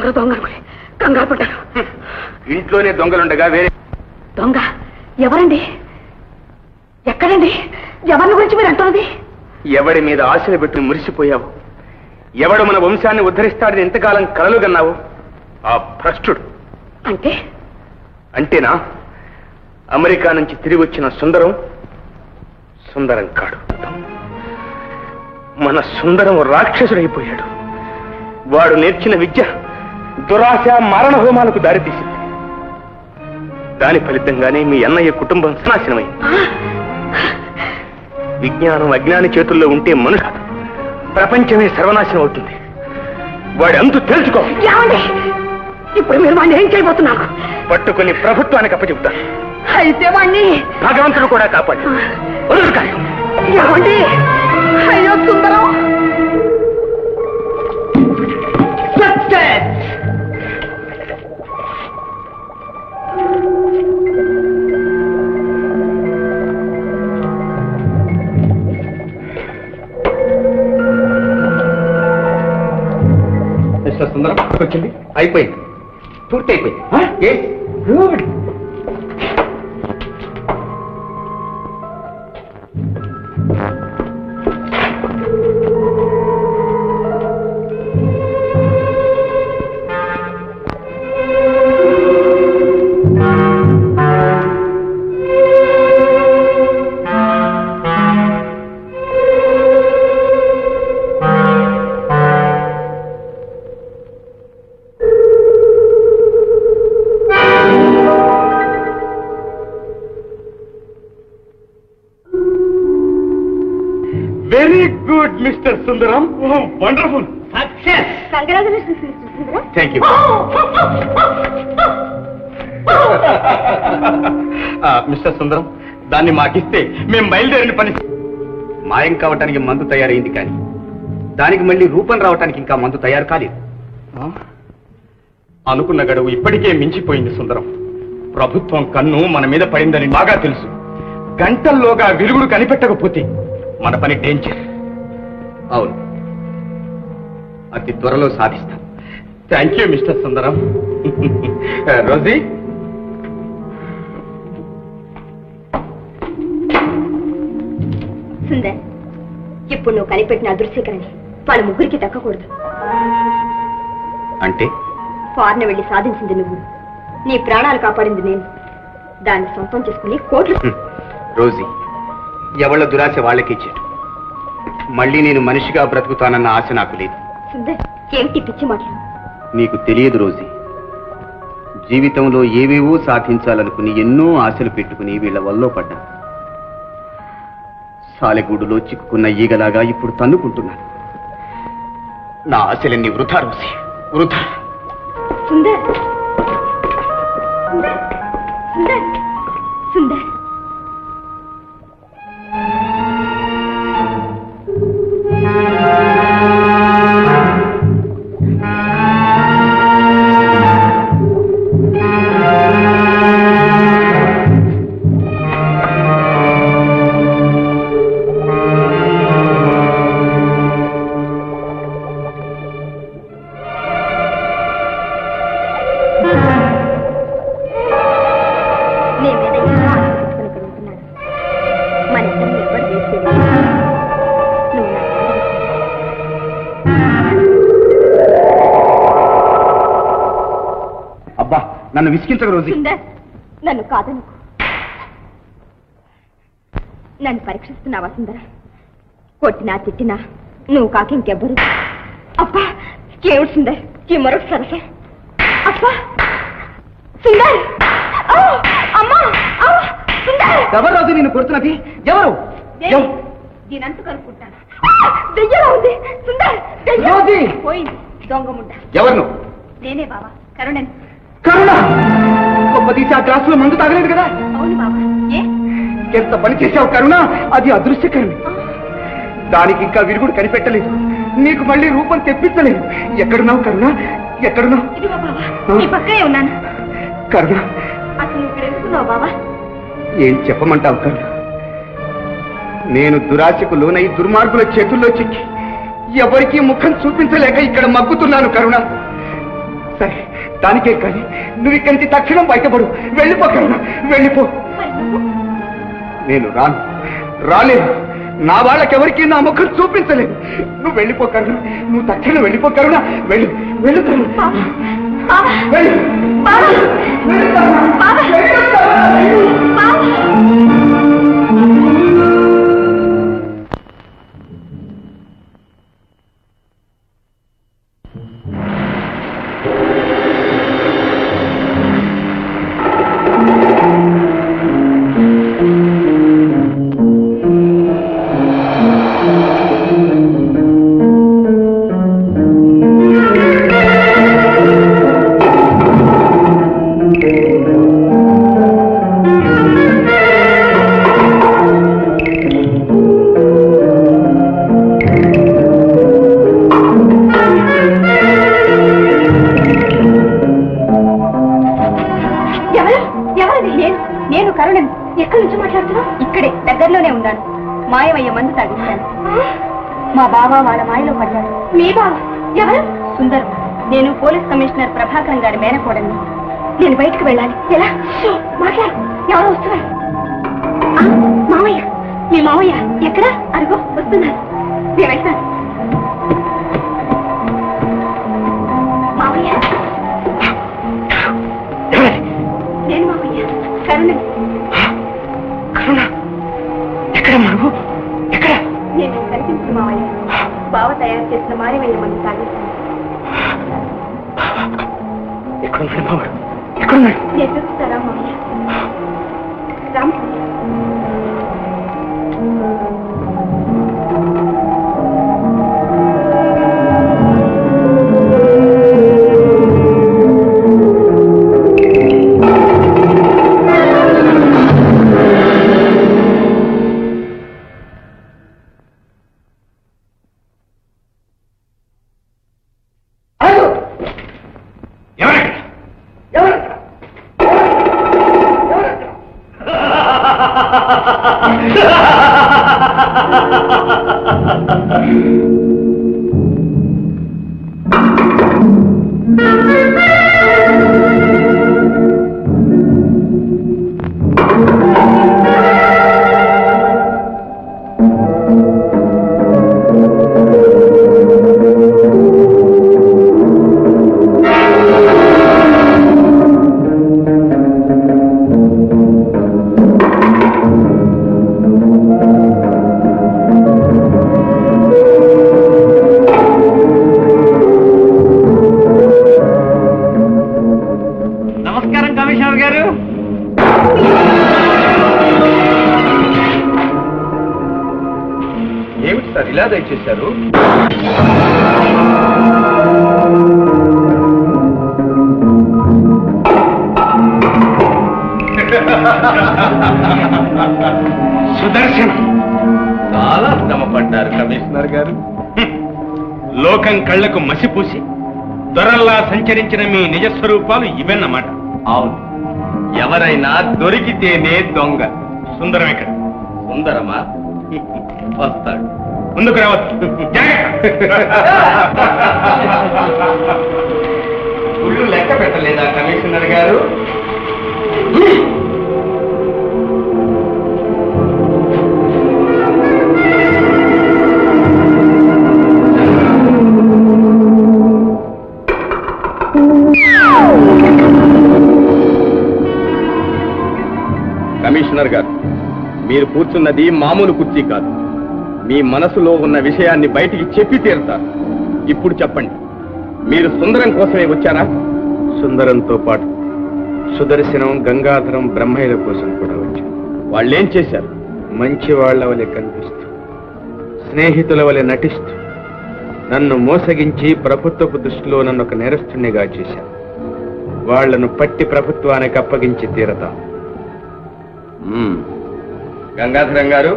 ఎవరో దొంగ కంగారు పడ్డారు. ఇంట్లోనే దొంగలుండగా వేరే దొంగ ఎవరండి? ఎక్కడండి? ఎవరిని గురించి మీరు అంటున్నది? ఎవడి మీద ఆశలు పెట్టుకుని మురిసిపోయావు, ఎవడు మన వంశాన్ని ఉద్ధరిస్తాడని ఎంతకాలం కలలు కన్నావు ఆ భ్రష్టుడు. అంటేనా అమెరికా నుంచి తిరిగి వచ్చిన సుందరం కాడు. మన సుందరం రాక్షసుడైపోయాడు. వాడు నేర్చిన విద్య దురాశ మరణ హోమాలకు దారితీసింది. దాని ఫలితంగానే మీ అన్నయ్య కుటుంబం నాశనమైంది. విజ్ఞానం అజ్ఞాని చేతుల్లో ఉంటే మనుషు ప్రపంచమే సర్వనాశనం అవుతుంది. వాడి అంతు తెలుసుకో. ఇప్పుడు మీరు వాడిని ఏం చేయబోతున్నారు? పట్టుకుని ప్రభుత్వానికి అప్పచెబుతారు. అయితే వాడిని భగవంతుడు కూడా కాపాడు. అయ్యో సుందరం, సుందరం వచ్చింది, అయిపోయింది, పూర్తి అయిపోయింది. Good. Very good mister Sundaram. Wonderful success. Congratulations mister Sundaram. Thank you. Mister Sundaram, దాన్ని మాకిస్తే మేము బయలుదేరిన పని. మాయం కావటానికి మందు తయారైంది, కానీ దానికి మళ్ళీ రూపం రావటానికి ఇంకా మందు తయారు కాలేదు. అనుకున్న గడువు ఇప్పటికే మించిపోయింది సుందరం. ప్రభుత్వం కన్ను మన మీద పడిందని బాగా తెలుసు. గంటల్లోగా విరుగుడు కనిపెట్టకపోతే మన పని డేంజర్. అవును, అతి త్వరలో సాధిస్తాం. Thank you mister Sundaram. Rosie, Sundar, ఇప్పుడు నువ్వు కనిపెట్టిన అదృశ్యకరని వాళ్ళ ముగ్గురికి దక్కకూడదు. అంటే ఫారెన్ వెళ్ళి సాధించింది నువ్వు, నీ ప్రాణాలు కాపాడింది నేను. దాన్ని సొంతం చేసుకుని కోట్లు. రోజీ, ఎవళ్ళ దురాశ వాళ్ళకి ఇచ్చేటు. మళ్ళీ నేను మనిషిగా బ్రతుకుతానన్న ఆశ నాకు లేదు. సుందర్, ఏమిటి పిచ్చి మాటలు? నీకు తెలియదు రోజీ, జీవితంలో ఏవేవో సాధించాలనుకుని ఎన్నో ఆశలు పెట్టుకుని వీళ్ళ వల్లో పడ్డా. సాలెగూడులో చిక్కుకున్న ఈగలాగా ఇప్పుడు తన్నుకుంటున్నాను. నా ఆశలన్నీ వృధా రోజీ, వృధా. సుందర్, సుందర్, సుందర్, సుందర్. నన్ను విసిగించక రోజీ. నన్ను కాదనుకో. నన్ను పరీక్షిస్తున్నావా సుందర? కొట్టినా తిట్టినా నువ్వు కాక ఇంకెవ్వరు. అబ్బా, ఏమిటి సుందర్ ఈ మరొక సరస? అబ్బా సుందర్, అమ్మా, సుందర్. ఎవరు రోజు నిన్ను కొడుతున్నది? ఎవరు? దీనంతు కనుక్కుంటాను. దెయ్యలా ఉంది సుందర్. పోయింది దొంగముండ. ఎవరు? నేనే బావా, కరుణన్. కరుణ గొప్ప తీసి ఆ గ్లాసులో మందు తాగలేదు కదా? అవును బాబా. ఎంత పని చేశావు కరుణ, అది అదృశ్యకరమే. దానికి ఇంకా విరుగుడు కనిపెట్టలేదు. నీకు మళ్ళీ రూపం తెప్పించలేదు. ఎక్కడున్నావు కరుణ? ఎక్కడున్నావు? నీ పక్కే ఉన్నాను. కరుణ, అసలు నువ్వు ఇక్కడ ఎందుకున్నావు బాబా? ఏం చెప్పమంటావు కరుణ? నేను దురాశకు లోనై దుర్మార్గుల చేతుల్లో చిక్కి ఎవరికీ ముఖం చూపించలేక ఇక్కడ మగ్గుతున్నాను కరుణ. సరే, దానికే కానీ నువ్వు ఇక్కడి నుంచి తక్షణం బయటపడు. వెళ్ళిపో కరుణ, వెళ్ళిపో. నేను రాలేదు. నా వాళ్ళకెవరికి నా ముఖం చూపించలేదు. నువ్వు వెళ్ళిపో కరుణ, నువ్వు తక్షణం వెళ్ళిపో కరుణ. వెళ్ళు కరుణ. ఇక్కడే దగ్గరలోనే ఉన్నాను. మాయమయ్య మందు తాగిస్తాను. మా బావ వాళ్ళ మాయలో పడ్డారు. మీ బావ ఎవరు? సుందరం. నేను పోలీస్ కమిషనర్ ప్రభాకరం గారి మేనకోడని. నేను బయటకు వెళ్ళాలి. ఎలా? మాట్లాడు. ఎవరు వస్తున్నారు? మామయ్య. మీ మామయ్య ఎక్కడ? అరుగో వస్తున్నారు. నేను వెళ్తాను. మామయ్య. నేను మామయ్య. కరుణ. ఎక్కడ మరుగు? ఎక్కడ? నేను కనిపించిన మామయ్య. బావ తయారు చేసిన మాయమయ్య మందు తాగిస్తాను. ఎక్కడున్నాడు బావ? ఎక్కడున్నాడు? నేను చూస్తారా మామయ్య? రామ్. ఇలా దయచేశారు. సుదర్శన, చాలా శ్రమపడ్డారు కమిషనర్ గారు. లోకం కళ్లకు మసిపూసి దొరల్లా సంచరించిన మీ నిజస్వరూపాలు ఇవన్నమాట. అవును, ఎవరైనా దొరికితేనే దొంగ. సుందరం ఇక్కడ. సుందరమా? వస్తాడు. ముందుకు రావచ్చు. గుళ్ళు లెక్క పెట్టలేదా కమిషనర్ గారు? కమిషనర్ గారు, మీరు కూర్చున్నది మామూలు కుర్చీ కాదు. మీ మనసులో ఉన్న విషయాన్ని బయటికి చెప్పి తీరుతారు. ఇప్పుడు చెప్పండి, మీరు సుందరం కోసమే వచ్చారా? సుందరంతో పాటు సుదర్శనం, గంగాధరం, బ్రహ్మయ్యల కోసం కూడా వచ్చారు. వాళ్ళేం చేశారు? మంచి వాళ్ల వలె కనిపిస్తూ, స్నేహితుల వలె నటిస్తూ నన్ను మోసగించి ప్రభుత్వపు దృష్టిలో నన్ను ఒక నేరస్తునిగా చేశారు. వాళ్లను పట్టి ప్రభుత్వానికి అప్పగించి తీరతాం. గంగాధరం గారు,